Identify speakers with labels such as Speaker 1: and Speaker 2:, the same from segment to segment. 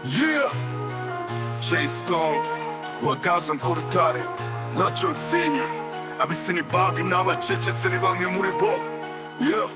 Speaker 1: Yeah, Jay Stone, wagaza nkurutare ntacyo ntinya abisi ni babi n'abacecetse ni bamwe muri bo. Yeah,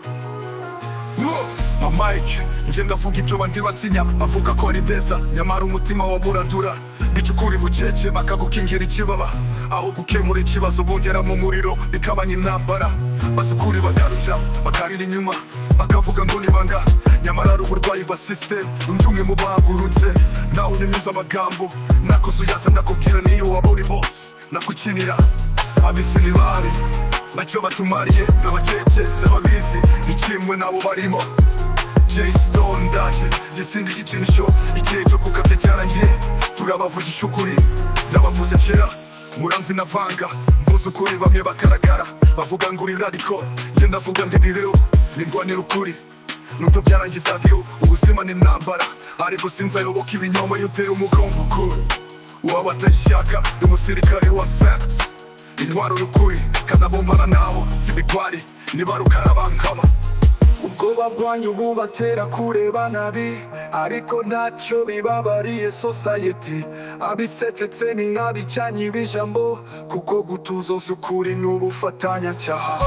Speaker 1: Mike ngenda avuga ibyo bandi batinya, avuga ko ari beza nyamara umutima waburadura, n'icukuri bucece bakagukingira ikibaba, aho gukemura ikibazo bongeramo umuriro bikabanya intambara. Basukuri bagarushya bakarira inyuma bakavuga ngo nibanga, nyamara ari uburwayi bwa system. Undi umwe mu bahagurutse nawe unyunyuza amagambo, nakoze uyaza ndakubwira niyo waba uri boss nakukinira. Abisi ni bari ntacyo batumariye n'abacecetse babizi n'ikimwe nabo barimo. Jay Stone ndaje gisindi igikinisho, igihe cyo kugabya cyarangiye, turabavugisha ukuri n'abavuze kera muranzi navanga, mvuze ukuri bamwe bakaragara bavuga ngo uri radical, njye ndavuga ndi real nirwanira ukuri nubwo byarangiza dio. Ubuzima ni intambara ariko sinzayoboka ibinyoma iyo uteye umugongo ukuri. Uwaba atayishaka ndi umusirikare wa facts, intwaro y'ukuri kanabombana naho sibigwari niba rukarabankaba. Ubwoba bwanyu bubatera kureba nabi, ariko ntacyo bibabariye society. Abisecetse ni nk'abicanye ibijambo, kuko gutuzoza ukuri n'ubufatanyacyaha.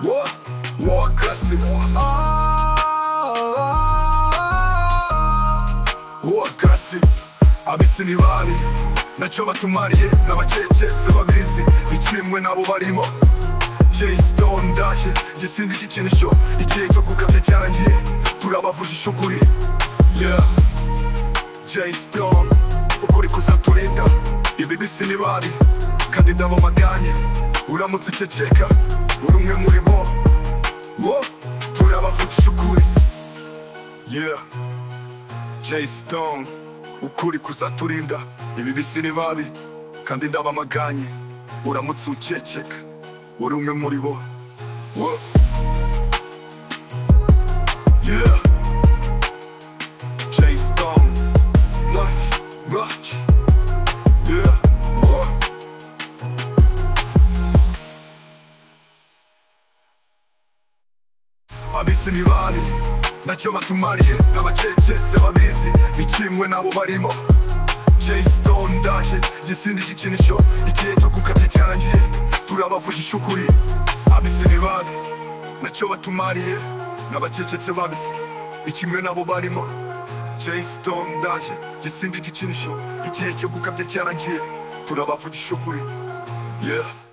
Speaker 1: War aggressive, war aggressive. Abisi ni bari ntacyo batumariye n'abacecetse babizi n'ikimwe nabo barimo. Jay Stone ndaje gisindi igikinisho, igihe cyo kugabya cyarangiye, turabavugisha ukuri. Yeah, Jay Stone, ukuri kuzaturinda. Ibi bisi ni babi kandi ndabamaganye, uramutse uceceka uri umwe muri bo. Turabavugisha ukuri. Yeah, Jay Stone, ukuri kuzaturinda. Ibi bisi ni babi kandi ndabamaganye, uramutse uceceka uri umwe muri bo. Yeah, Jay Stone, much. Yeah, abisi ni bari ntacyo batumariye n'abacecetse babizi n'ikimwe nabo barimo. Jay Stone ndaje gisindi igikinisho, igihe cyo gukabya cyarangiye, turabavugisha ukuri. Abisi ni bari ntacyo batumariye n'abacecetse babisi ikimwe nabo barimo. Jay Stone ndaje gisindi igikinisho, igihe cyo gukabya cyarangiye, turabavugisha ukuri. Yeah.